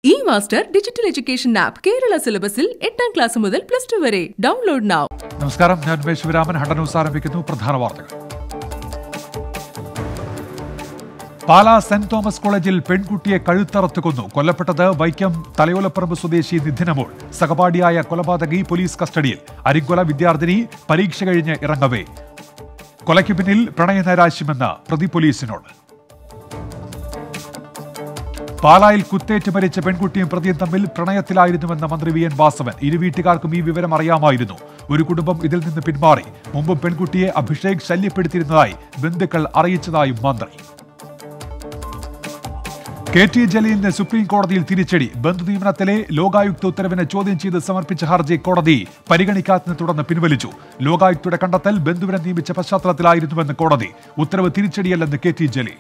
E-Master Digital Education App Kerala syllabusil 8ാം class മുതൽ +2 വരെ download now. നമസ്കാരം, ഞാൻ മേശവിരാമൻ. ഹണ്ട ന്യൂസ് ആരംഭിക്കുന്നു. പ്രധാന വാർത്തകൾ. പാലാ സെന്റ് തോമസ് കോളേജിൽ പെൺകുട്ടിയെ കഴുത്തറുത്ത് കൊന്നു. കൊല്ലപ്പെട്ടത് വൈക്കം തലയോലപ്പറമ്പ് സ്വദേശി നിധിനമോൾ. സഹപാഠിയായ കൊലപാതകി പോലീസ് കസ്റ്റഡിയിൽ. അരിക്കൊല വിദ്യാർത്ഥിനി പരീക്ഷ കഴിഞ്ഞ് ഇറങ്ങവേ. കൊലയ്ക്ക് പിന്നിൽ പ്രണയനൈരാശ്യമെന്ന് പ്രതി പോലീസിനോട്. പാലായിൽ കുത്തേറ്റ് മരിച്ച പെൺകുട്ടിയും പ്രതിയും തമ്മിൽ പ്രണയത്തിലായിരുന്നുവെന്ന മന്ത്രി വി എൻ വാസവൻ. ഇരു വീട്ടുകാർക്കും ഈ വിവരം അറിയാമായിരുന്നു. ഒരു കുടുംബം ഇതിൽ നിന്ന് പിന്മാറി. മുമ്പും പെൺകുട്ടിയെ അഭിഷേക് ശല്യപ്പെടുത്തിയിരുന്നതായി ബന്ധുക്കൾ അറിയിച്ചതായും മന്ത്രി. KT ജലീലിന് സുപ്രീം കോടതിയിൽ തിരിച്ചടി. ബന്ധുനിയമനത്തിലെ ലോകായുക്ത ഉത്തരവിനെ ചോദ്യം ചെയ്ത് സമർപ്പിച്ച ഹർജി കോടതി പരിഗണിക്കാത്തതിനെ തുടർന്ന് പിൻവലിച്ചു. ലോകായുക്തയുടെ കണ്ടെത്തൽ ബന്ധുവിനെ നിയമിച്ച പശ്ചാത്തലത്തിലായിരുന്നുവെന്ന് കോടതി. ഉത്തരവ് തിരിച്ചടിയല്ലെന്ന് KT ജലീൽ.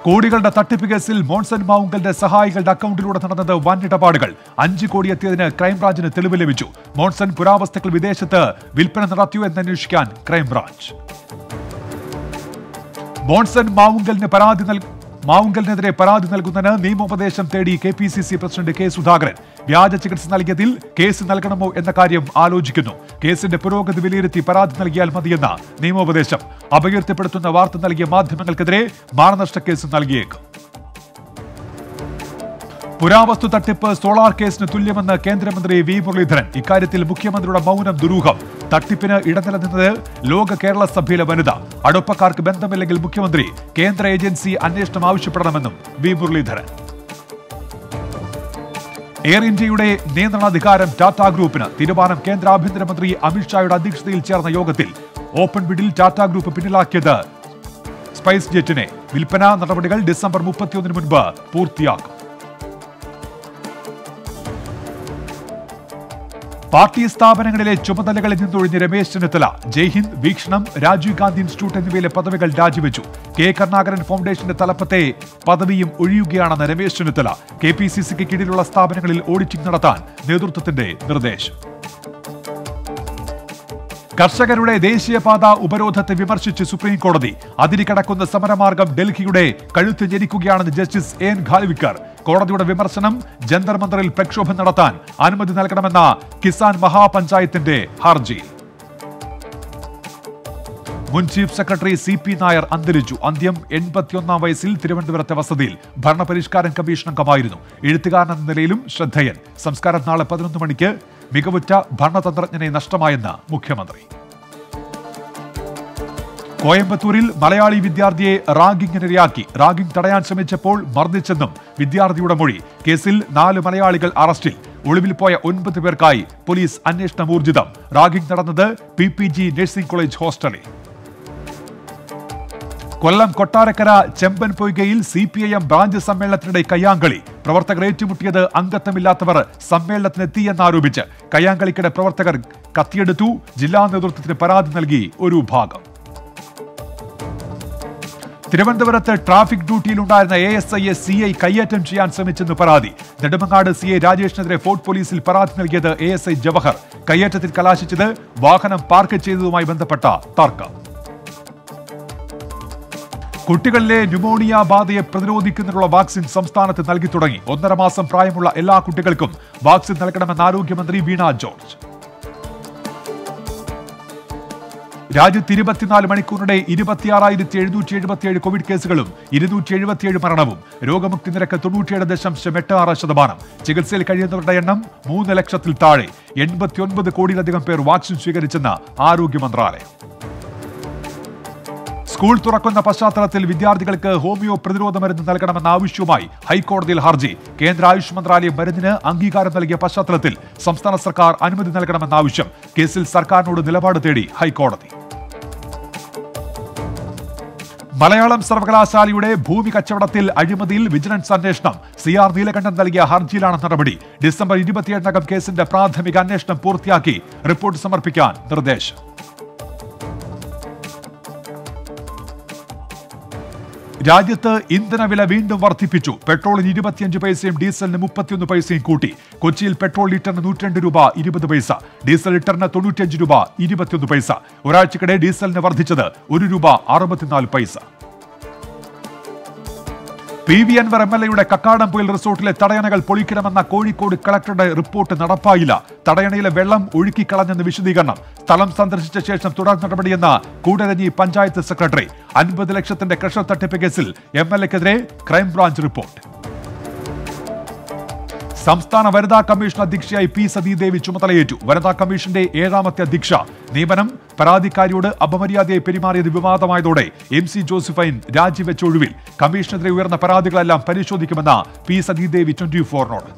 കോടികളുടെ തട്ടിപ്പ് കേസിൽ മോൺസൺ മാവുങ്കലിന്റെ സഹായികളുടെ അക്കൗണ്ടിലൂടെ നടന്നത് വൻ ഇടപാടുകൾ. 5 കോടി എത്തിയതിന് ക്രൈംബ്രാഞ്ചിന് തെളിവ് ലഭിച്ചു. മോൺസൺ പുരാവസ്തുക്കൾ വിദേശത്ത് വിൽപ്പന നടത്തിയോ എന്നന്വേഷിക്കാൻ ക്രൈംബ്രാഞ്ച്. മോൺസൺ മാവുങ്കലിനെതിരെ പരാതി നൽകുന്നതിന് നിയമോപദേശം തേടി KPCC പ്രസിഡന്റ് K സുധാകരൻ. വ്യാജ ചികിത്സ നൽകിയതിൽ കേസ് നൽകണമോ എന്ന കാര്യം ആലോചിക്കുന്നു. കേസിന്റെ പുരോഗതി വിലയിരുത്തി പരാതി നൽകിയാൽ മതിയെന്ന നിയമോപദേശം. അപകീർത്തിപ്പെടുത്തുന്ന വാർത്ത നൽകിയ മാധ്യമങ്ങൾക്കെതിരെ മാനനഷ്ട കേസ് നൽകിയേക്കും. പുരാവസ്തു തട്ടിപ്പ് സോളാർ കേസിന് തുല്യമെന്ന് കേന്ദ്രമന്ത്രി വി മുരളീധരൻ. ഇക്കാര്യത്തിൽ മുഖ്യമന്ത്രിയുടെ മൗനം ദുരൂഹം. തട്ടിപ്പിന് ഇടനിലനിന്നത് ലോക കേരള സഭയിലെ വനിത. അടുപ്പക്കാർക്ക് ബന്ധമില്ലെങ്കിൽ മുഖ്യമന്ത്രി കേന്ദ്ര ഏജൻസി അന്വേഷണം ആവശ്യപ്പെടണമെന്നും വി മുരളീധരൻ. എയർ ഇന്ത്യയുടെ നിയന്ത്രണാധികാരം ടാറ്റ ഗ്രൂപ്പിന്. തീരുമാനം കേന്ദ്ര ആഭ്യന്തരമന്ത്രി അമിത്ഷായുടെ അധ്യക്ഷതയിൽ ചേർന്ന യോഗത്തിൽ. ഓപ്പൺ ബിഡിൽ ടാറ്റ ഗ്രൂപ്പ് പിന്നിലാക്കിയത് സ്പൈസ് ജെറ്റിനെ. വിൽപ്പന നടപടികൾ ഡിസംബർ 31 മുൻപ് പൂർത്തിയാക്കും. പാർട്ടി സ്ഥാപനങ്ങളിലെ ചുമതലകളിൽ നിന്നൊഴിഞ്ഞ് രമേശ് ചെന്നിത്തല. ജയ്ഹിന്ദ്, വീക്ഷണം, രാജീവ് ഗാന്ധി ഇൻസ്റ്റിറ്റ്യൂട്ട് എന്നിവയിലെ പദവികൾ രാജിവെച്ചു. K കരുണാകരൻ ഫൗണ്ടേഷന്റെ തലപ്പത്തെ പദവിയും ഒഴിയുകയാണെന്ന് രമേശ് ചെന്നിത്തല. KPCCക്ക് കീഴിലുള്ള സ്ഥാപനങ്ങളിൽ ഓഡിറ്റിംഗ് നടത്താൻ നേതൃത്വത്തിന്റെ നിർദ്ദേശം. കർഷകരുടെ ദേശീയപാത ഉപരോധത്തെ വിമർശിച്ച് സുപ്രീം കോടതി. അതിരുകടക്കുന്ന സമരമാർഗം ഡൽഹിയുടെ കഴുത്ത് ഞെരിക്കുകയാണെന്ന് ജസ്റ്റിസ് AN ഖാൽവിക്കർ. കോടതിയുടെ വിമർശനം ജന്തർ മന്ദറിൽ പ്രക്ഷോഭം നടത്താൻ അനുമതി നൽകണമെന്ന കിസാൻ മഹാപഞ്ചായത്തിന്റെ ഹർജി. മുൻ ചീഫ് സെക്രട്ടറി CP നായർ അന്തരിച്ചു. അന്ത്യം 81 വയസ്സിൽ തിരുവനന്തപുരത്തെ വസതിയിൽ. ഭരണപരിഷ്കാരം കമ്മീഷൻ അംഗമായിരുന്നു. എഴുത്തുകാരൻ എന്ന നിലയിലും ശ്രദ്ധേയൻ. സംസ്കാരം നാളെ 11 മണിക്ക്. മികവുറ്റ ഭരണതന്ത്രജ്ഞനെ നഷ്ടമായെന്ന് മുഖ്യമന്ത്രി. കോയമ്പത്തൂരിൽ മലയാളി വിദ്യാർത്ഥിയെ റാഗിങ്ങിനിരയാക്കി. റാഗിംഗ് തടയാൻ ശ്രമിച്ചപ്പോൾ മർദ്ദിച്ചെന്നും വിദ്യാർത്ഥിയുടെ മൊഴി. കേസിൽ 4 മലയാളികൾ അറസ്റ്റിൽ. ഒളിവിൽ പോയ 9 പേർക്കായി പോലീസ് അന്വേഷണം ഊർജിതം. റാഗിംഗ് നടന്നത് PPG നഴ്സിംഗ് കോളേജ് ഹോസ്റ്റലിൽ. കൊല്ലം കൊട്ടാരക്കര ചെമ്പൻ പൊയ്കയിൽ CPIM ബ്രാഞ്ച് സമ്മേളനത്തിനിടെ കയ്യാങ്കളി. പ്രവർത്തകർ ഏറ്റുമുട്ടിയത് അംഗത്വമില്ലാത്തവർ സമ്മേളനത്തിനെത്തിയെന്നാരോപിച്ച്. കയ്യാങ്കളിക്കിടെ പ്രവർത്തകർ കത്തിയെടുത്തു. ജില്ലാ നേതൃത്വത്തിന് പരാതി നൽകി ഒരു വിഭാഗം. തിരുവനന്തപുരത്ത് ട്രാഫിക് ഡ്യൂട്ടിയിലുണ്ടായിരുന്ന ASIയെ CI കയ്യേറ്റം ചെയ്യാൻ ശ്രമിച്ചെന്ന് പരാതി. നെടുമങ്ങാട് CI രാജേഷിനെതിരെ ഫോർട്ട് പോലീസിൽ പരാതി നൽകിയത് ASI ജവഹർ. കയ്യേറ്റത്തിൽ കലാശിച്ചത് വാഹനം പാർക്ക് ചെയ്തതുമായി ബന്ധപ്പെട്ട തർക്കം. കുട്ടികളിലെ ന്യൂമോണിയ ബാധയെ പ്രതിരോധിക്കുന്നതിനുള്ള വാക്സിൻ സംസ്ഥാനത്ത് നൽകി തുടങ്ങി. 1.5 മാസം പ്രായമുള്ള എല്ലാ കുട്ടികൾക്കും വാക്സിൻ നൽകണമെന്ന് ആരോഗ്യമന്ത്രി വീണ ജോർജ്. രാജ്യത്ത് 24 മണിക്കൂറിനിടെ 26,777 കോവിഡ് കേസുകളും 277 മരണവും. രോഗമുക്തി നിരക്ക് 97.86%. ചികിത്സയിൽ കഴിയുന്നവരുടെ എണ്ണം 3 ലക്ഷത്തിൽ താഴെ. 89 കോടിയിലധികം പേർ വാക്സിൻ സ്വീകരിച്ചെന്ന് ആരോഗ്യ മന്ത്രാലയം. സ്കൂൾ തുറക്കുന്ന പശ്ചാത്തലത്തിൽ വിദ്യാർത്ഥികൾക്ക് ഹോമിയോ പ്രതിരോധ മരുന്ന് നൽകണമെന്ന ആവശ്യവുമായി ഹൈക്കോടതിയിൽ ഹർജി. കേന്ദ്ര ആയുഷ് മന്ത്രാലയം മരുന്നിന് അംഗീകാരം നൽകിയ പശ്ചാത്തലത്തിൽ സംസ്ഥാന സർക്കാർ അനുമതി നൽകണമെന്ന ആവശ്യം. കേസിൽ സർക്കാരിനോട് നിലപാട് തേടി ഹൈക്കോടതി. മലയാളം സർവകലാശാലയുടെ ഭൂമി കച്ചവടത്തിൽ അഴിമതിയിൽ വിജിലൻസ് അന്വേഷണം. CR നീലകണ്ഠൻ നൽകിയ ഹർജിയിലാണ് നടപടി. ഡിസംബർ 27 കേസിന്റെ പ്രാഥമിക അന്വേഷണം പൂർത്തിയാക്കി റിപ്പോർട്ട് സമർപ്പിക്കാൻ നിർദ്ദേശം. രാജ്യത്ത് ഇന്ധനവില വീണ്ടും വർദ്ധിപ്പിച്ചു. പെട്രോളിന് 25 പൈസയും ഡീസലിന് 31 പൈസയും കൂട്ടി. കൊച്ചിയിൽ പെട്രോൾ ലിറ്ററിന് 102 രൂപ 20 പൈസ, ഡീസൽ ലിറ്ററിന് 95 രൂപ 21 പൈസ. ഒരാഴ്ചക്കിടെ ഡീസലിന് വർദ്ധിച്ചത് 1 രൂപ 64 പൈസ. PV Anwar MLAയുടെ കക്കാടംപൊയിൽ റിസോർട്ടിലെ തടയണകൾ പൊളിക്കണമെന്ന കോഴിക്കോട് കളക്ടറുടെ റിപ്പോർട്ട് നടപ്പായില്ല. തടയണയിലെ വെള്ളം ഒഴുക്കിക്കളഞ്ഞെന്ന് വിശദീകരണം. സ്ഥലം സന്ദർശിച്ച ശേഷം തുടർ നടപടിയെന്ന കൂടരഞ്ഞി പഞ്ചായത്ത് സെക്രട്ടറി. 50 ലക്ഷത്തിന്റെ ക്രഷർ തട്ടിപ്പ് കേസിൽ MLAക്കെതിരെ ക്രൈംബ്രാഞ്ച് റിപ്പോർട്ട്. സംസ്ഥാന വനിതാ കമ്മീഷൻ അധ്യക്ഷയായി P. സതീദേവി ചുമതലയേറ്റു. വനിതാ കമ്മീഷന്റെ 7ാമത്തെ അധ്യക്ഷ നിയമനം. പരാതിക്കാരിയോട് അപമര്യാദയായി പെരുമാറിയത് വിവാദമായതോടെ MC ജോസഫൈൻ രാജിവെച്ച ഒഴിവിൽ കമ്മീഷനെതിരെ ഉയർന്ന പരാതികളെല്ലാം പരിശോധിക്കുമെന്ന P. സതീദേവി 24നോട്.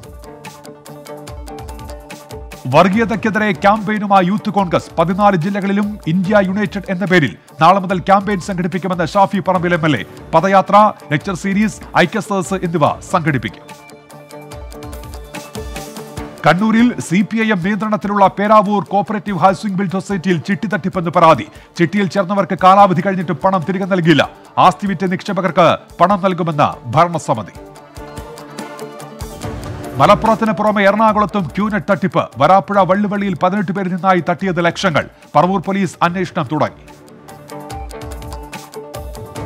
വർഗീയതയ്ക്കെതിരെ ക്യാമ്പയിനുമായി യൂത്ത് കോൺഗ്രസ്. 14 ജില്ലകളിലും ഇന്ത്യ യുണൈറ്റഡ് എന്ന പേരിൽ നാളെ മുതൽ ക്യാമ്പയിൻ സംഘടിപ്പിക്കുമെന്ന് ഷാഫി പറമ്പിൽ MLA. പദയാത്ര, ലെക്ചർ സീരീസ്, ഐക്യസദസ് എന്നിവ സംഘടിപ്പിക്കും. കണ്ണൂരിൽ CPIM നിയന്ത്രണത്തിലുള്ള പേരാവൂർ കോപ്പറേറ്റീവ് ഹൗസിംഗ് ബിൽഡ് സൊസൈറ്റിയിൽ ചിട്ടി തട്ടിപ്പെന്ന് പരാതി. ചിട്ടിയിൽ ചേർന്നവർക്ക് കാലാവധി കഴിഞ്ഞിട്ട് പണം തിരികെ നൽകിയില്ല. ആസ്തി വിറ്റ നിക്ഷേപകർക്ക് പണം നൽകുമെന്ന് ഭരണസമിതി. മലപ്പുറത്തിന് പുറമെ എറണാകുളത്തും ക്യൂനെറ്റ് തട്ടിപ്പ്. വരാപ്പുഴ വള്ളുവള്ളിയിൽ 18 പേരിൽ നിന്നായി തട്ടിയത് ലക്ഷങ്ങൾ. പറവൂർ പോലീസ് അന്വേഷണം തുടങ്ങി.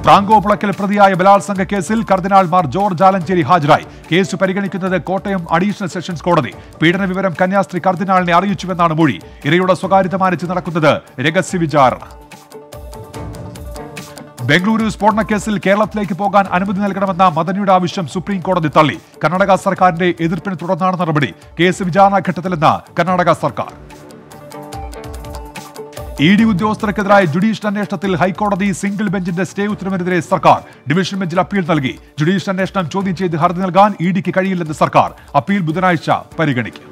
പ്രാങ്കോപ്പുളക്കൽ പ്രതിയായ ബലാത്സംഗ കേസിൽ കർദിനാൾ മാർ ജോർജ് ആലഞ്ചേരി ഹാജരായി. കേസ് പരിഗണിക്കുന്നത് കോട്ടയം അഡീഷണൽ സെഷൻസ് കോടതി. പീഡന വിവരം കന്യാസ്ത്രീ കർദിനാളിനെ അറിയിച്ചുവെന്നാണ് മൊഴി. ഇരയുടെ സ്വകാര്യത മാനിച്ച് നടക്കുന്നത് രഹസ്യ വിചാരണ. ബംഗളൂരു സ്ഫോടന കേസിൽ കേരളത്തിലേക്ക് പോകാൻ അനുമതി നൽകണമെന്ന മദനിയുടെ ആവശ്യം സുപ്രീം കോടതി തള്ളി. കർണാടക സർക്കാരിന്റെ എതിർപ്പിനെ തുടർന്നാണ് നടപടി. കേസ് വിചാരണഘട്ടത്തിലെന്ന് കർണാടക സർക്കാർ. ED ഉദ്യോഗസ്ഥർക്കെതിരായ ജുഡീഷ്യൽ അന്വേഷണത്തിൽ ഹൈക്കോടതി സിംഗിൾ ബെഞ്ചിന്റെ സ്റ്റേ ഉത്തരവിനെതിരെ സർക്കാർ ഡിവിഷൻ ബെഞ്ചിൽ അപ്പീൽ നൽകി. ജുഡീഷ്യൽ അന്വേഷണം ചോദ്യം ചെയ്ത് ഹർജി നൽകാൻ EDക്ക് കഴിയില്ലെന്ന് സർക്കാർ. അപ്പീൽ ബുധനാഴ്ച പരിഗണിക്കും.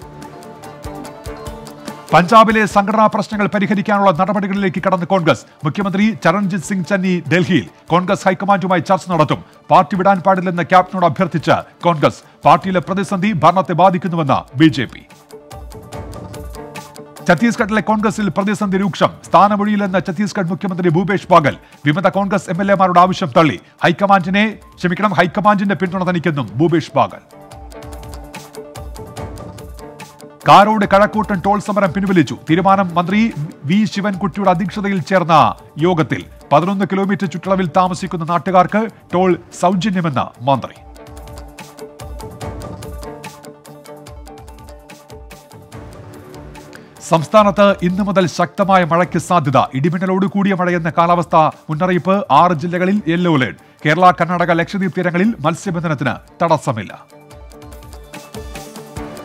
പഞ്ചാബിലെ സംഘടനാ പ്രശ്നങ്ങൾ പരിഹരിക്കാനുള്ള നടപടികളിലേക്ക് കടന്ന് കോൺഗ്രസ്. മുഖ്യമന്ത്രി ചരൺജിത് സിംഗ് ചന്നി ഡൽഹിയിൽ കോൺഗ്രസ് ഹൈക്കമാൻഡുമായി ചർച്ച നടത്തും. പാർട്ടി വിടാൻ പാടില്ലെന്ന് ക്യാപ്റ്റനോട് അഭ്യർത്ഥിച്ച് കോൺഗ്രസ്. പാർട്ടിയിലെ പ്രതിസന്ധി ഭരണത്തെ ബാധിക്കുന്നുവെന്ന് BJP. ഛത്തീസ്ഗഡിലെ കോൺഗ്രസിൽ പ്രതിസന്ധി രൂക്ഷം. സ്ഥാനമൊഴിയിലെന്ന് ഛത്തീസ്ഗഡ് മുഖ്യമന്ത്രി ഭൂപേഷ് ബാഗൽ. വിമത കോൺഗ്രസ് MLAമാരുടെ ആവശ്യം തള്ളി. ഹൈക്കമാൻഡിന്റെ പിന്തുണ തനിക്കെന്നും ഭൂപേഷ് ബാഗൽ. കാരോട് കഴക്കൂട്ടൻ ടോൾ സമരം പിൻവലിച്ചു. തീരുമാനം മന്ത്രി V. ശിവൻകുട്ടിയുടെ അധ്യക്ഷതയിൽ ചേർന്ന യോഗത്തിൽ. 11 കിലോമീറ്റർ ചുറ്റളവിൽ താമസിക്കുന്ന നാട്ടുകാർക്ക് ടോൾ സൗജന്യമെന്ന് മന്ത്രി. സംസ്ഥാനത്ത് ഇന്നു മുതൽ ശക്തമായ മഴയ്ക്ക് സാധ്യത. ഇടിമിന്നലോട് കൂടിയ മഴയെന്ന കാലാവസ്ഥാ മുന്നറിയിപ്പ്. 6 ജില്ലകളിൽ യെല്ലോ അലേർട്ട്. കേരള, കർണാടക, ലക്ഷദ്വീപ് തീരങ്ങളിൽ മത്സ്യബന്ധനത്തിന് തടസ്സമില്ല.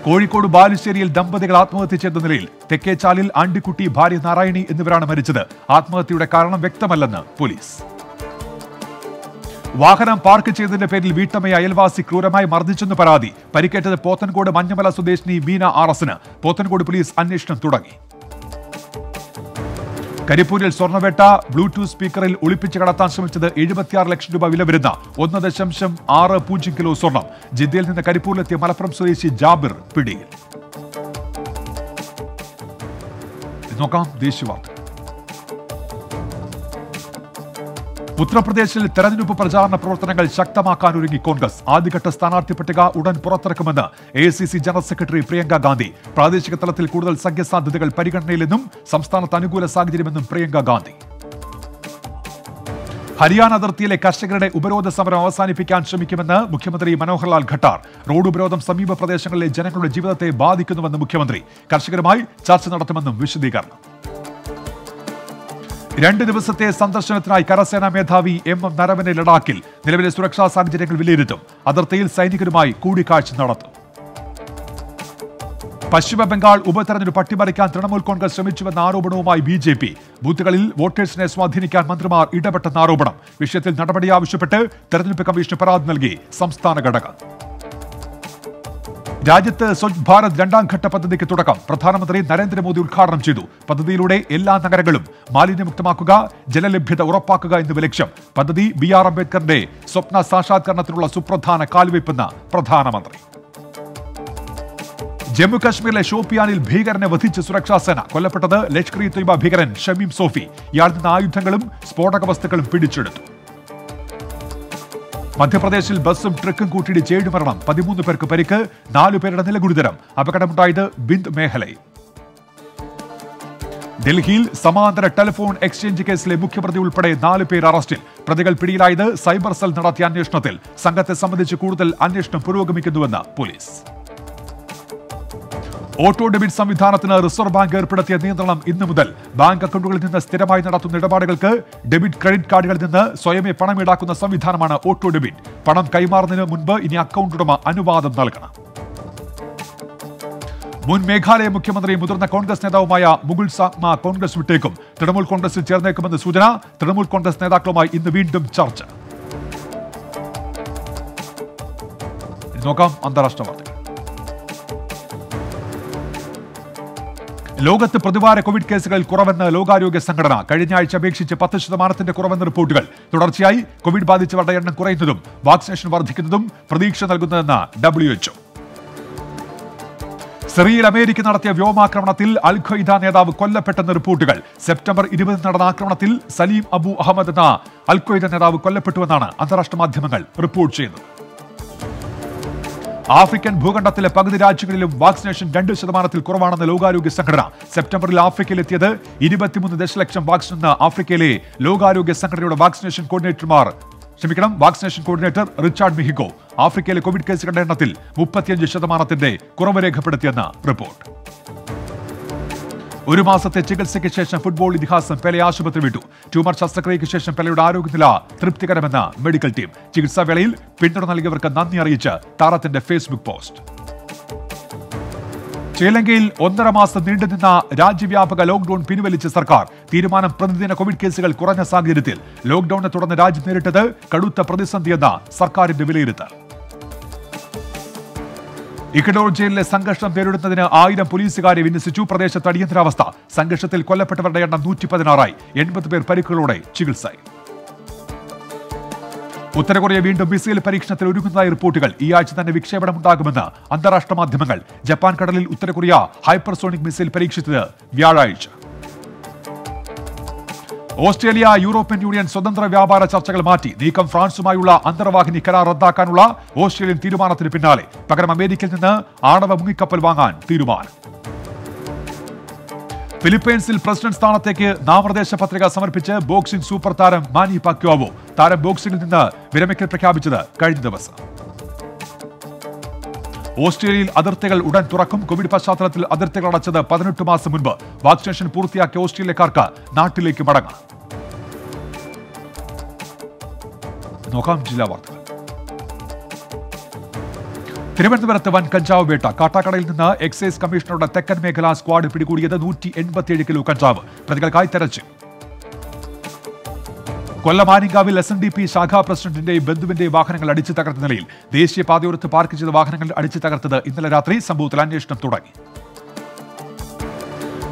കോഴിക്കോട് ബാലുശ്ശേരിയിൽ ദമ്പതികൾ ആത്മഹത്യ ചെയ്ത നിലയിൽ. തെക്കേച്ചാലിൽ ആണ്ടിക്കുട്ടി, ഭാര്യ നാരായണി എന്നിവരാണ് മരിച്ചത്. ആത്മഹത്യയുടെ കാരണം വ്യക്തമല്ലെന്ന് പോലീസ്. വാഹനം പാർക്ക് ചെയ്തതിന്റെ പേരിൽ വീട്ടമ്മയെ അയൽവാസി ക്രൂരമായി മർദ്ദിച്ചെന്ന് പരാതി. പരിക്കേറ്റത് പോത്തൻകോട് മഞ്ഞമല സ്വദേശിനി മീന RS. പോത്തൻകോട് പോലീസ് അന്വേഷണം തുടങ്ങി. കരിപ്പൂരിൽ സ്വർണ്ണവേട്ട. ബ്ലൂടൂത്ത് സ്പീക്കറിൽ ഒളിപ്പിച്ച് കടത്താൻ ശ്രമിച്ചത് 76 ലക്ഷം രൂപ വില വരുന്ന 1.60 കിലോ സ്വർണം. ജിദ്ദയിൽ നിന്ന് കരിപ്പൂരിലെത്തിയ മലപ്പുറം സ്വദേശി ജാബിർ പിടിയിൽ. നോക്കാം ദേശീയ വാർത്ത. ഉത്തർപ്രദേശിൽ തെരഞ്ഞെടുപ്പ് പ്രചാരണ പ്രവർത്തനങ്ങൾ ശക്തമാക്കാൻ ഒരുങ്ങി കോൺഗ്രസ്. ആദ്യഘട്ട സ്ഥാനാർത്ഥി പട്ടിക ഉടൻ പുറത്തിറക്കുമെന്ന് AICC general secretary Priyanka Gandhi. പ്രാദേശിക തലത്തിൽ കൂടുതൽ സഖ്യസാധ്യതകൾ പരിഗണനയിലെന്നും സംസ്ഥാനത്ത് അനുകൂല സാഹചര്യമെന്നും പ്രിയങ്ക ഗാന്ധി. ഹരിയാന അതിർത്തിയിലെ കർഷകരുടെ ഉപരോധ സമരം അവസാനിപ്പിക്കാൻ ശ്രമിക്കുമെന്ന് മുഖ്യമന്ത്രി മനോഹർലാൽ ഖട്ടാർ. റോഡ് ഉപരോധം സമീപ പ്രദേശങ്ങളിലെ ജനങ്ങളുടെ ജീവിതത്തെ ബാധിക്കുന്നുവെന്ന് മുഖ്യമന്ത്രി. കർഷകരുമായി ചർച്ച നടത്തുമെന്നും വിശദീകരണം. 2 ദിവസത്തെ സന്ദർശനത്തിനായി കരസേനാ മേധാവി MM നരവനെ ലഡാക്കിൽ. നിലവിലെ സുരക്ഷാ സാഹചര്യങ്ങൾ വിലയിരുത്തും. അതിർത്തിയിൽ സൈനികരുമായി കൂടിക്കാഴ്ച നടത്തും. പശ്ചിമ ബംഗാൾ ഉപതെരഞ്ഞെടുപ്പ് അട്ടിമറിക്കാൻ തൃണമൂൽ കോൺഗ്രസ് ശ്രമിച്ചുവെന്ന ആരോപണവുമായി BJP. ബൂത്തുകളിൽ വോട്ടേഴ്സിനെ സ്വാധീനിക്കാൻ മന്ത്രിമാർ ഇടപെട്ടെന്ന ആരോപണം. വിഷയത്തിൽ നടപടി ആവശ്യപ്പെട്ട് തെരഞ്ഞെടുപ്പ് കമ്മീഷന് പരാതി നൽകി സംസ്ഥാന ഘടകം. രാജ്യത്ത് സ്വച്ഛ് ഭാരത് 2ാം ഘട്ട പദ്ധതിക്ക് തുടക്കം. പ്രധാനമന്ത്രി നരേന്ദ്രമോദി ഉദ്ഘാടനം ചെയ്തു. പദ്ധതിയിലൂടെ എല്ലാ നഗരങ്ങളും മാലിന്യമുക്തമാക്കുക, ജലലഭ്യത ഉറപ്പാക്കുക എന്നിവ ലക്ഷ്യം. പദ്ധതി BR അംബേദ്കറിന്റെ സ്വപ്ന സാക്ഷാത്കരണത്തിനുള്ള സുപ്രധാന കാൽവയ്പെന്ന് പ്രധാനമന്ത്രി. ജമ്മു കശ്മീരിലെ ഷോപ്പിയാനിൽ ഭീകരനെ വധിച്ച് സുരക്ഷാസേന. കൊല്ലപ്പെട്ടത് ലഷ്കർ-ഇ-തൊയ്ബ ഭീകരൻ ഷമീം സോഫി. ഇയാളിൽ നിന്ന് ആയുധങ്ങളും സ്ഫോടക വസ്തുക്കളും പിടിച്ചെടുത്തു. മധ്യപ്രദേശിൽ ബസ്സും ട്രക്കും കൂട്ടിയിടിച്ച് 7 മരണം, 13 പേർക്ക് പരിക്ക്, 4 പേരുടെ നില ഗുരുതരം. അപകടമുണ്ടായത് ബിന്ദ് മേഖലയിൽ. ഡൽഹിയിൽ സമാന്തര ടെലിഫോൺ എക്സ്ചേഞ്ച് കേസിലെ മുഖ്യപ്രതി ഉൾപ്പെടെ 4 പേർ അറസ്റ്റിൽ. പ്രതികൾ പിടിയിലായത് സൈബർ സെൽ നടത്തിയ അന്വേഷണത്തിൽ. സംഘത്തെ സംബന്ധിച്ച് കൂടുതൽ അന്വേഷണം പുരോഗമിക്കുന്നുവെന്ന് പോലീസ്. ഓട്ടോ ഡെബിറ്റ് സംവിധാനത്തിന് റിസർവ് ബാങ്ക് ഏർപ്പെടുത്തിയ നിയന്ത്രണം ഇന്നു മുതൽ. ബാങ്ക് അക്കൗണ്ടുകളിൽ നിന്ന് സ്ഥിരമായി നടത്തുന്ന ഇടപാടുകൾക്ക് ഡെബിറ്റ് ക്രെഡിറ്റ് കാർഡുകളിൽ നിന്ന് സ്വയമേ പണം ഈടാക്കുന്ന സംവിധാനമാണ് ഓട്ടോ ഡെബിറ്റ്. പണം കൈമാറുന്നതിന് മുൻപ് ഇനി അക്കൗണ്ട് ഉടമ അനുവാദം നൽകണം. മുൻ മേഘാലയ മുഖ്യമന്ത്രി മുതിർന്ന കോൺഗ്രസ് നേതാവുമായ മുകുൾ സാങ്മ കോൺഗ്രസ് വിട്ടേക്കും. തൃണമൂൽ കോൺഗ്രസിൽ ചേർന്നേക്കുമെന്ന് സൂചന. തൃണമൂൽ കോൺഗ്രസ് നേതാക്കളുമായി ഇന്ന് വീണ്ടും ചർച്ച. നോക്കാം അന്താരാഷ്ട്ര വാർത്തകൾ. ലോകത്ത് പ്രതിവാര കോവിഡ് കേസുകളിൽ കുറവെന്ന് ലോകാരോഗ്യ സംഘടന. കഴിഞ്ഞ ആഴ്ച അപേക്ഷിച്ച് 10% കുറവെന്ന റിപ്പോർട്ടുകൾ. തുടർച്ചയായി കോവിഡ് ബാധിച്ചവരുടെ എണ്ണം കുറയുന്നതും വാക്സിനേഷൻ വർദ്ധിക്കുന്നതും പ്രതീക്ഷ നൽകുന്നതെന്ന് WHO. സിറിയയിൽ അമേരിക്ക നടത്തിയ വ്യോമാക്രമണത്തിൽ അൽ ഖ്വയ്ദ നേതാവ് കൊല്ലപ്പെട്ടെന്ന് റിപ്പോർട്ടുകൾ. സെപ്റ്റംബർ 20 നടന്ന ആക്രമണത്തിൽ സലീം അബു അഹമ്മദ് എന്ന അൽ ഖ്വയ്ദ നേതാവ് കൊല്ലപ്പെട്ടുവെന്നാണ് അന്താരാഷ്ട്ര മാധ്യമങ്ങൾ റിപ്പോർട്ട് ചെയ്യുന്നത്. ആഫ്രിക്കൻ ഭൂഖണ്ഡത്തിലെ പകുതി രാജ്യങ്ങളിലും വാക്സിനേഷൻ 2% കുറവാണെന്ന് ലോകാരോഗ്യ സംഘടന. സെപ്റ്റംബറിൽ ആഫ്രിക്കയിലെത്തിയത് 23 ദശലക്ഷം വാക്സിനെന്ന് ആഫ്രിക്കയിലെ ലോകാരോഗ്യ സംഘടനയുടെ വാക്സിനേഷൻ കോർഡിനേറ്റർ റിച്ചാർഡ് മിഹിഗോ. ആഫ്രിക്കയിലെ കോവിഡ് കേസുകളുടെ എണ്ണത്തിൽ 35% കുറവ് രേഖപ്പെടുത്തിയെന്ന് റിപ്പോർട്ട്. ഒരു മാസത്തെ ചികിത്സയ്ക്ക് ശേഷം ഫുട്ബോൾ ഇതിഹാസം പെലെ ആശുപത്രി വിട്ടു. ട്യൂമർ ശസ്ത്രക്രിയയ്ക്ക് ശേഷം പെലെയുടെ ആരോഗ്യനില തൃപ്തികരമെന്ന് മെഡിക്കൽ ടീം. ചികിത്സാവേളയിൽ പിന്തുണ നൽകിയവർക്ക് നന്ദി അറിയിച്ച് താരത്തിന്റെ ഫേസ്ബുക്ക് പോസ്റ്റ്. ശ്രീലങ്കയിൽ 1.5 മാസം നീണ്ടുനിന്ന രാജ്യവ്യാപക ലോക്ഡൌൺ പിൻവലിച്ച സർക്കാർ. തീരുമാനം പ്രതിദിന കോവിഡ് കേസുകൾ കുറഞ്ഞ സാഹചര്യത്തിൽ. ലോക്ഡൌണിനെ തുടർന്ന് രാജ്യം നേരിട്ടത് കടുത്ത പ്രതിസന്ധിയെന്ന സർക്കാരിന്റെ വിലയിരുത്തൽ. ഇക്കഡോർ ജയിലിലെ സംഘർഷം നേരിടുന്നതിന് 1000 പോലീസുകാരെ വിന്യസിച്ചു. പ്രദേശത്ത് അടിയന്തരാവസ്ഥ. സംഘർഷത്തിൽ കൊല്ലപ്പെട്ടവരുടെ എണ്ണം 116ആയി. 80 പേർ പരിക്കുകളോടെ ചികിത്സയിൽ. ഉത്തര കൊറിയ വീണ്ടും മിസൈൽ പരീക്ഷണത്തിൽ ഒരുങ്ങുന്നതായി റിപ്പോർട്ടുകൾ. ഈ ആഴ്ച തന്നെ വിക്ഷേപണമുണ്ടാകുമെന്ന് അന്താരാഷ്ട്ര മാധ്യമങ്ങൾ. ജപ്പാൻ കടലിൽ ഉത്തര കൊറിയ ഹൈപ്പർസോണിക് മിസൈൽ പരീക്ഷിച്ചത് വ്യാഴാഴ്ച. ഓസ്ട്രേലിയ യൂറോപ്യൻ യൂണിയൻ സ്വതന്ത്ര വ്യാപാര ചർച്ചകൾ മാറ്റി. നീക്കം ഫ്രാൻസുമായുള്ള അന്തർവാഹിനി കരാർ റദ്ദാക്കാനുള്ള ഓസ്ട്രേലിയൻ തീരുമാനത്തിന് പിന്നാലെ. പകരം അമേരിക്കയിൽ നിന്ന് ആണവ മുങ്ങിക്കപ്പൽ വാങ്ങാൻ തീരുമാനം. ഫിലിപ്പൈൻസിൽ പ്രസിഡന്റ് സ്ഥാനത്തേക്ക് നാമനിർദ്ദേശ പത്രിക സമർപ്പിച്ച് ബോക്സിംഗ് സൂപ്പർ താരം മാനി പാക്യാവോ. താരം ബോക്സിംഗിൽ നിന്ന് വിരമിക്കൽ പ്രഖ്യാപിച്ചത് കഴിഞ്ഞ ദിവസം. ഓസ്ട്രേലിയയിൽ അതിർത്തികൾ ഉടൻ തുറക്കും. കോവിഡ് പശ്ചാത്തലത്തിൽ അതിർത്തികൾ അടച്ചത് 18 മാസം മുൻപ്. വാക്സിനേഷൻ പൂർത്തിയാക്കിയ ഓസ്ട്രേലിയക്കാർക്ക് നാട്ടിലേക്ക് മടങ്ങാം. നോക്കാം ജില്ലാ വാർത്തകൾ. തിരുവനന്തപുരത്ത് വൻ കഞ്ചാവ് വേട്ട. കാട്ടാക്കടയിൽ നിന്ന് എക്സൈസ് കമ്മീഷണറുടെ തെക്കൻ മേഖലാ സ്ക്വാഡ് പിടികൂടിയത് 187 കിലോ കഞ്ചാവ്. പ്രതികൾക്കായി തെരച്ചിൽ. കൊല്ലം ആനിങ്കാവിൽ SNDP ശാഖാ പ്രസിഡന്റിന്റെയും ബന്ധുവിന്റെയും വാഹനങ്ങൾ അടിച്ചു തകർത്ത നിലയിൽ. ദേശീയപാതയോരത്ത് പാർക്ക് ചെയ്ത വാഹനങ്ങൾ അടിച്ചു തകർത്തത് ഇന്നലെ രാത്രി. സംഭവത്തിൽ അന്വേഷണം തുടങ്ങി.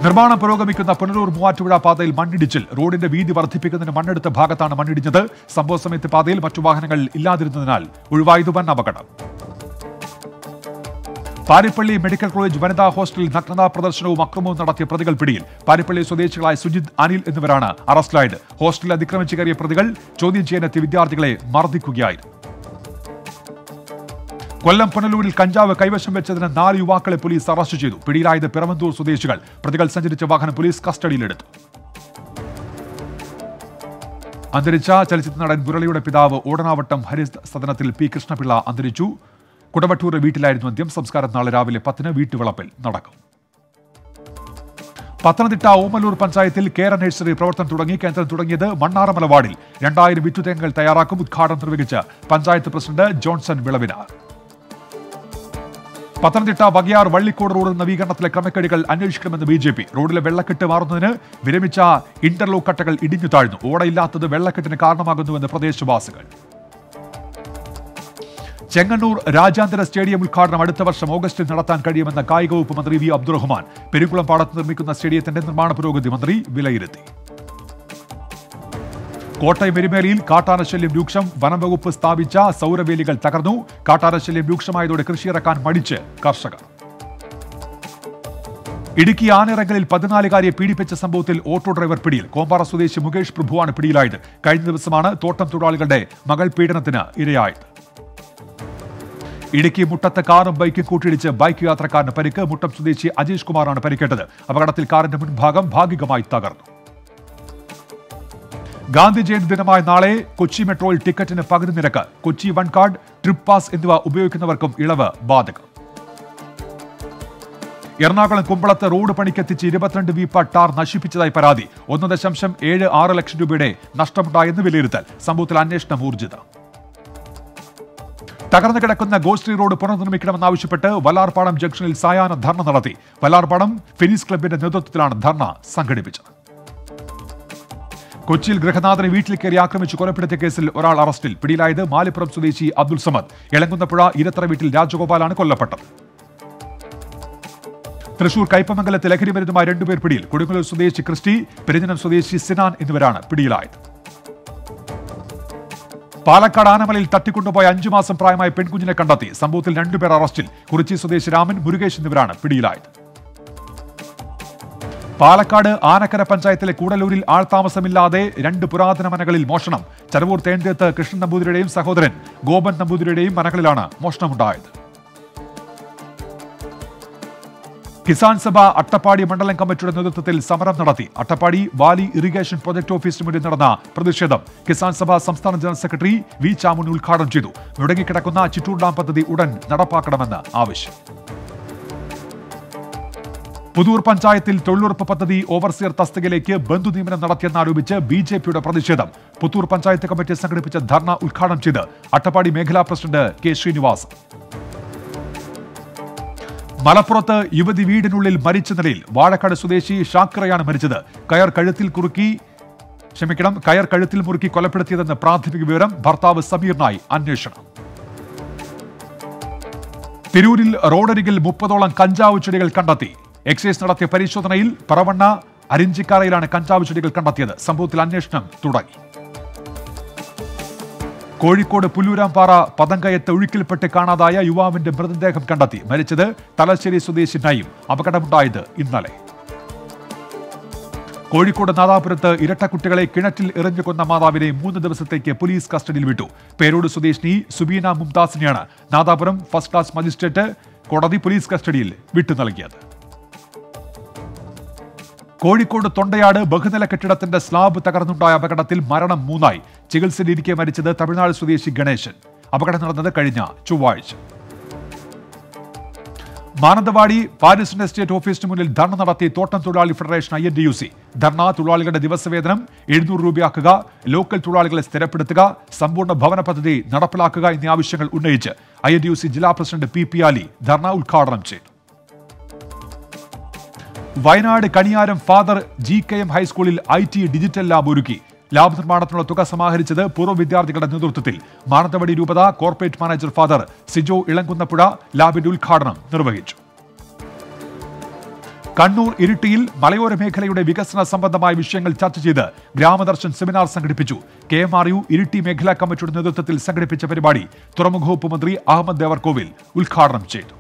നിർമ്മാണം പുരോഗമിക്കുന്ന പുനലൂർ മൂവാറ്റുപുഴ പാതയിൽ മണ്ണിടിച്ചിൽ. റോഡിന്റെ വീതി വർദ്ധിപ്പിക്കുന്നതിന് മണ്ണെടുത്ത ഭാഗത്താണ് മണ്ണിടിഞ്ഞത്. സംഭവ സമയത്ത് പാതയിൽ മറ്റു വാഹനങ്ങൾ ഇല്ലാതിരുന്നതിനാൽ ഒഴിവായത് വൻ അപകടം. പാരിപ്പള്ളി മെഡിക്കൽ കോളേജ് വനിതാ ഹോസ്റ്റലിൽ നഗ്നതാ പ്രദർശനവും അക്രമവും നടത്തിയ പ്രതികൾ പിടിയിൽ. പാരിപ്പള്ളി സ്വദേശികളായ സുജിത്, അനിൽ എന്നിവരാണ് അറസ്റ്റിലായത്. ഹോസ്റ്റലിൽ അതിക്രമിച്ച് കയറിയ പ്രതികൾ ചോദ്യം ചെയ്യാനെത്തിയ വിദ്യാർത്ഥികളെ മർദ്ദിക്കുകയായിരുന്നു. കൊല്ലം പുനലൂരിൽ കഞ്ചാവ് കൈവശം വെച്ചതിന് 4 യുവാക്കളെ പോലീസ് അറസ്റ്റ് ചെയ്തു. പിടിയിലായത് പിറവന്തൂർ സ്വദേശികൾ. പ്രതികൾ സഞ്ചരിച്ച വാഹനം പോലീസ് കസ്റ്റഡിയിലെടുത്തു. അന്തരിച്ച ചലച്ചിത്ര നടൻ മുരളിയുടെ പിതാവ് ഓടനാവട്ടം ഹരിസദനത്തിൽ P. കൃഷ്ണപിള്ള അന്തരിച്ചു. കുടവട്ടൂർ വീട്ടിലായിരുന്നു അന്ത്യം. സംസ്കാരം നാളെ രാവിലെ 10 വീട്ടുവളപ്പിൽ നടക്കും. പത്തനംതിട്ട ഓമലൂർ പഞ്ചായത്തിൽ കേര നഴ്സറി പ്രവർത്തനം തുടങ്ങി. കേന്ദ്രം തുടങ്ങിയത് മണ്ണാറമല വാർഡിൽ. 2000 വിത്തുതേങ്ങകൾ തയ്യാറാക്കും. ഉദ്ഘാടനം നിർവഹിച്ച് പഞ്ചായത്ത് പ്രസിഡന്റ് ജോൺസൺ വിളവിനാർ. പത്തനംതിട്ട വകയാർ വള്ളിക്കോട് റോഡ് നവീകരണത്തിലെ ക്രമക്കേടുകൾ അന്വേഷിക്കണമെന്ന് BJP. റോഡിലെ വെള്ളക്കെട്ട് മാറുന്നതിന് വിരമിച്ച ഇന്റർലോക്ക് കട്ടകൾ ഇടിഞ്ഞു താഴ്ന്നു. ഓടയില്ലാത്തത് വെള്ളക്കെട്ടിന് കാരണമാകുന്നുവെന്ന് പ്രദേശവാസികൾ. ചെങ്ങന്നൂർ രാജ്യാന്തര സ്റ്റേഡിയം ഉദ്ഘാടനം അടുത്ത വർഷം ഓഗസ്റ്റിൽ നടത്താൻ കഴിയുമെന്ന കായിക വകുപ്പ് മന്ത്രി V. അബ്ദുറഹ്മാൻ. പെരുക്കുളം പാടത്ത് നിർമ്മിക്കുന്ന സ്റ്റേഡിയത്തിന്റെ നിർമ്മാണ പുരോഗതി മന്ത്രി വിലയിരുത്തി. കോട്ടയം എരുമേലിയിൽ കാട്ടാനശല്യം രൂക്ഷം. വനം വകുപ്പ് സ്ഥാപിച്ച സൗരവേലികൾ തകർന്നു. കാട്ടാനശല്യം രൂക്ഷമായതോടെ കൃഷിയിറക്കാൻ മടിച്ച് കർഷകർ. ഇടുക്കി ആനിറങ്കലിൽ 14-കാരിയെ പീഡിപ്പിച്ച സംഭവത്തിൽ ഓട്ടോ ഡ്രൈവർ പിടിയിൽ. കോമ്പാറ സ്വദേശി മുകേഷ് പ്രഭുവാണ് പിടിയിലായത്. കഴിഞ്ഞ ദിവസമാണ് തോട്ടം തൊഴിലാളികളുടെ മകൾ പീഡനത്തിന് ഇരയായത്. ഇടുക്കി മുട്ടത്ത് കാറും ബൈക്കും കൂട്ടിയിടിച്ച് ബൈക്ക് യാത്രക്കാരന് പരിക്ക്. മുട്ടം സ്വദേശി അജീഷ് കുമാറാണ് പരിക്കേറ്റത്. അപകടത്തിൽ കാറിന്റെ മുൻഭാഗം ഭാഗികമായി തകർന്നു. ഗാന്ധി ജയന്തി ദിനമായ നാളെ കൊച്ചി മെട്രോയിൽ ടിക്കറ്റിന് പകുതി നിരക്ക്. Kochi one card, trip pass എന്നിവ ഉപയോഗിക്കുന്നവർക്കും ഇളവ് ബാധകം. എറണാകുളം കുമ്പളത്ത് റോഡ് പണിക്കെത്തിച്ച് 22 വീപ്പ ടാർ നശിപ്പിച്ചതായി പരാതി. 1.76 ലക്ഷം രൂപയുടെ നഷ്ടമുണ്ടായെന്ന് വിലയിരുത്തൽ. സംഭവത്തിൽ അന്വേഷണം ഊർജിതം. തകർന്നു കിടക്കുന്ന ഗോശ്രീ റോഡ് പുനർനിർമ്മിക്കണമെന്നാവശ്യപ്പെട്ട് വല്ലാർപാടം ജംഗ്ഷനിൽ സായാഹ്ന ധർണ നടത്തി. വല്ലാർപാടം ഫെനീസ് ക്ലബിന്റെ നേതൃത്വത്തിലാണ് ധർണ സംഘടിപ്പിച്ചത്. കൊച്ചിയിൽ ഗൃഹനാഥനെ വീട്ടിൽ കയറി ആക്രമിച്ച് കൊലപ്പെടുത്തിയ കേസിൽ ഒരാൾ അറസ്റ്റിൽ. പിടിയിലായത് മാലിപ്പുറം സ്വദേശി അബ്ദുൾ സമദ്. എളങ്കുന്നപ്പുഴ ഇരത്തറ വീട്ടിൽ രാജഗോപാലാണ് കൊല്ലപ്പെട്ടത്. തൃശൂർ കയ്പമംഗലത്ത് ലഹരി മരുന്നുമായി 2 പേർ പിടിയിൽ. കൊടുങ്ങല്ലൂർ സ്വദേശി ക്രിസ്റ്റി, പെരിഞ്ഞനം സ്വദേശി സിനാൻ എന്നിവരാണ് പിടിയിലായത്. പാലക്കാട് ആനമലയിൽ തട്ടിക്കൊണ്ടുപോയ 5 മാസം പ്രായമായ പെൺകുഞ്ഞിനെ കണ്ടെത്തി. സംഭവത്തിൽ 2 പേർ അറസ്റ്റിൽ. കുറിച്ചി സ്വദേശി രാമൻ, മുരുകേഷ് എന്നിവരാണ് പിടിയിലായത്. പാലക്കാട് ആനക്കര പഞ്ചായത്തിലെ കൂടലൂരിൽ ആൾതാമസമില്ലാതെ 2 പുരാതന മനകളിൽ മോഷണം. ചരവൂർ തേൻതേത്ത് കൃഷ്ണൻ നമ്പൂതിരിയുടെയും സഹോദരൻ ഗോപൻ നമ്പൂതിരിയുടെയും മനകളിലാണ് മോഷണമുണ്ടായത്. കിസാൻ സഭ അട്ടപ്പാടി മണ്ഡലം കമ്മിറ്റിയുടെ നേതൃത്വത്തിൽ സമരം നടത്തി. അട്ടപ്പാടി വാലി ഇറിഗേഷൻ പ്രൊജക്ട് ഓഫീസിന് മുന്നിൽ നടന്ന പ്രതിഷേധം കിസാൻ സഭ സംസ്ഥാന ജനറൽ സെക്രട്ടറി വി ചാമുൻ ഉദ്ഘാടനം ചെയ്തു. മുടങ്ങിക്കിടക്കുന്ന ചിറ്റൂർ ഡാം പദ്ധതി ഉടൻ നടപ്പാക്കണമെന്ന് ആവശ്യം. പുതൂർ പഞ്ചായത്തിൽ തൊഴിലുറപ്പ് പദ്ധതി ഓവർസിയർ തസ്തികയിലേക്ക് ബന്ധു നിയമനം നടത്തിയെന്നാരോപിച്ച് BJPയുടെ പ്രതിഷേധം. പുത്തൂർ പഞ്ചായത്ത് കമ്മിറ്റി സംഘടിപ്പിച്ച ധർണ ഉദ്ഘാടനം ചെയ്ത് അട്ടപ്പാടി മേഖലാ പ്രസിഡന്റ് കെ ശ്രീനിവാസ്. മലപ്പുറത്ത് യുവതി വീടിനുള്ളിൽ മരിച്ച നിലയിൽ. വാഴക്കാട് സ്വദേശി ഷാക്കിറയാണ് മരിച്ചത്. കയർ കഴുത്തിൽ മുറുക്കി കൊലപ്പെടുത്തിയതെന്ന് പ്രാഥമിക വിവരം. ഭർത്താവ് സമീറിനായി അന്വേഷണം. തിരൂരിൽ റോഡരികിൽ 30ഓളം കഞ്ചാവ് ചെടികൾ കണ്ടെത്തി. എക്സൈസ് നടത്തിയ പരിശോധനയിൽ പറവണ്ണ അരിഞ്ചിക്കാറയിലാണ് കഞ്ചാവ് ചെടികൾ കണ്ടെത്തിയത്. സംഭവത്തിൽ അന്വേഷണം തുടങ്ങി. കോഴിക്കോട് പുല്ലൂരാംപാറ പതങ്കയത്ത് ഒഴുക്കിൽപ്പെട്ട് കാണാതായ യുവാവിന്റെ മൃതദേഹം കണ്ടെത്തി. മരിച്ചത് തലശ്ശേരി സ്വദേശി നയിം. അപകടമുണ്ടായത് ഇന്നലെ. കോഴിക്കോട് നാദാപുരത്ത് ഇരട്ടക്കുട്ടികളെ കിണറ്റിൽ എറിഞ്ഞു കൊന്ന മാതാവിനെ 3 ദിവസത്തേക്ക് പോലീസ് കസ്റ്റഡിയിൽ വിട്ടു. പേരോട് സ്വദേശിനി സുബീന മുംതാസിനെയാണ് നാദാപുരം ഫസ്റ്റ് ക്ലാസ് മജിസ്ട്രേറ്റ് കോടതി പോലീസ് കസ്റ്റഡിയിൽ വിട്ടു നൽകിയത്. കോഴിക്കോട് തൊണ്ടയാട് ബഹുനില കെട്ടിടത്തിന്റെ സ്ലാബ് തകർന്നുണ്ടായ അപകടത്തിൽ മരണം 3ആയി. ചികിത്സയിലിരിക്കെ മരിച്ചത് തമിഴ്നാട് സ്വദേശി ഗണേശൻ. അപകടം നടന്നത് കഴിഞ്ഞ ചൊവ്വാഴ്ച. മാനന്തവാടി പാരിസ് എസ്റ്റേറ്റ് ഓഫീസിന് മുന്നിൽ ധർണ നടത്തി തോട്ടം തൊഴിലാളി ഫെഡറേഷൻ INTUC. ധർണ തൊഴിലാളികളുടെ ദിവസവേതനം 700 രൂപയാക്കുക, ലോക്കൽ തൊഴിലാളികളെ സ്ഥിരപ്പെടുത്തുക, സമ്പൂർണ്ണ ഭവന പദ്ധതി നടപ്പിലാക്കുക എന്നീ ആവശ്യങ്ങൾ ഉന്നയിച്ച് INTUC ജില്ലാ പ്രസിഡന്റ് PP ആലി ധർണ ഉദ്ഘാടനം ചെയ്തു. വയനാട് കണിയാരം ഫാദർ GKM ഹൈസ്കൂളിൽ IT ഡിജിറ്റൽ ലാബ് ഒരുക്കി. ലാബ് നിർമ്മാണത്തിനുള്ള തുക സമാഹരിച്ചത് പൂർവ്വ വിദ്യാർത്ഥികളുടെ നേതൃത്വത്തിൽ. മാനന്തവാടി രൂപത corporate manager father Sijo Elankunnapuzha ലാബിന്റെ ഉദ്ഘാടനം നിർവഹിച്ചു. കണ്ണൂർ ഇരിട്ടിയിൽ മലയോര മേഖലയുടെ വികസന സംബന്ധമായ വിഷയങ്ങൾ ചർച്ച ചെയ്ത് ഗ്രാമദർശൻ സെമിനാർ സംഘടിപ്പിച്ചു. KMRU ഇരിട്ടി മേഖലാ കമ്മിറ്റിയുടെ നേതൃത്വത്തിൽ സംഘടിപ്പിച്ച പരിപാടി തുറമുഖ വകുപ്പ് മന്ത്രി അഹമ്മദ് ദേവർകോവിൽ ഉദ്ഘാടനം ചെയ്തു.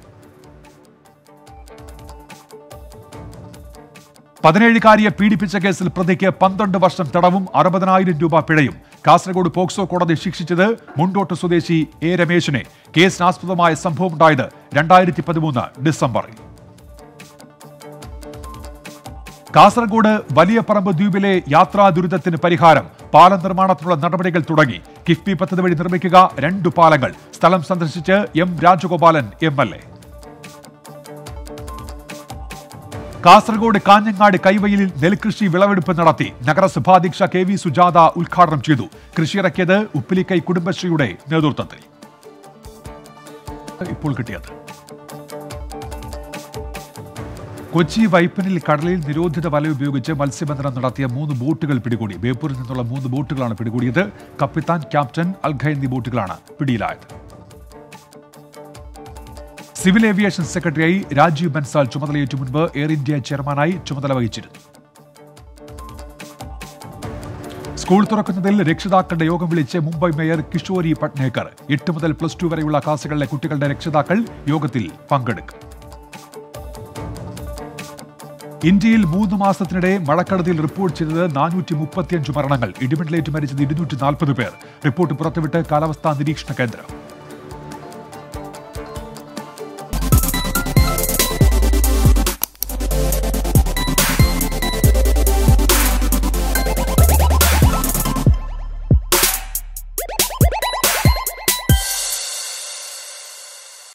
17-കാരിയെ പീഡിപ്പിച്ച കേസിൽ പ്രതിക്ക് 12 വർഷം തടവും 60,000 രൂപ പിഴയും. കാസർഗോഡ് പോക്സോ കോടതി ശിക്ഷിച്ചത് മുണ്ടോട്ട് സ്വദേശി A രമേശിനെ. കേസിനാസ്പദമായ സംഭവമുണ്ടായത് 2013 ഡിസംബറിൽ. കാസർഗോഡ് വലിയ പറമ്പ് ദ്വീപിലെ യാത്രാ ദുരിതത്തിന് പരിഹാരം. പാലം നിർമ്മാണത്തിനുള്ള നടപടികൾ തുടങ്ങി. കിഫ്ബി പദ്ധതി വഴി നിർമ്മിക്കുക 2 പാലങ്ങൾ. സ്ഥലം സന്ദർശിച്ച് M രാജഗോപാലൻ MLA. കാസർഗോഡ് കാഞ്ഞങ്ങാട് കൈവയലിൽ നെൽകൃഷി വിളവെടുപ്പ് നടത്തി. നഗരസഭാധ്യക്ഷ KV സുജാത ഉദ്ഘാടനം ചെയ്തു. കൃഷിയിറക്കിയത് ഉപ്പിലിക്കൈ കുടുംബശ്രീയുടെ നേതൃത്വത്തിൽ. ഇപ്പോൾ കിട്ടിയത് കൊച്ചി വൈപ്പനിൽ കടലിൽ നിരോധിത വല ഉപയോഗിച്ച് മത്സ്യബന്ധനം നടത്തിയ 3 ബോട്ടുകൾ പിടികൂടി. ബേപ്പൂരിൽ നിന്നുള്ള 3 ബോട്ടുകളാണ് പിടികൂടിയത്. കപ്പിത്താൻ, ക്യാപ്റ്റൻ, അൽഖ എന്നീ ബോട്ടുകളാണ് പിടിയിലായത്. സിവിൽ ഏവിയേഷൻ സെക്രട്ടറിയായി രാജീവ് ബൻസാൽ ചുമതലയേറ്റു. മുൻപ് എയർ ഇന്ത്യ ചെയർമാനായി ചുമതല വഹിച്ചിരുന്നു. സ്കൂൾ തുറക്കുന്നതിൽ രക്ഷിതാക്കളുടെ യോഗം വിളിച്ച് മുംബൈ മേയർ കിഷോരി പട്നേക്കർ. 8 മുതൽ +2 വരെയുള്ള ക്ലാസുകളിലെ കുട്ടികളുടെ രക്ഷിതാക്കൾ യോഗത്തിൽ പങ്കെടുക്കും. ഇന്ത്യയിൽ 3 മാസത്തിനിടെ മഴക്കെടുതിയിൽ റിപ്പോർട്ട് ചെയ്തത് 435 മരണങ്ങൾ. ഇടിമിന്നലേറ്റ് മരിച്ചത് 240 പേർ. റിപ്പോർട്ട് പുറത്തുവിട്ട് കാലാവസ്ഥാ നിരീക്ഷണ കേന്ദ്രം.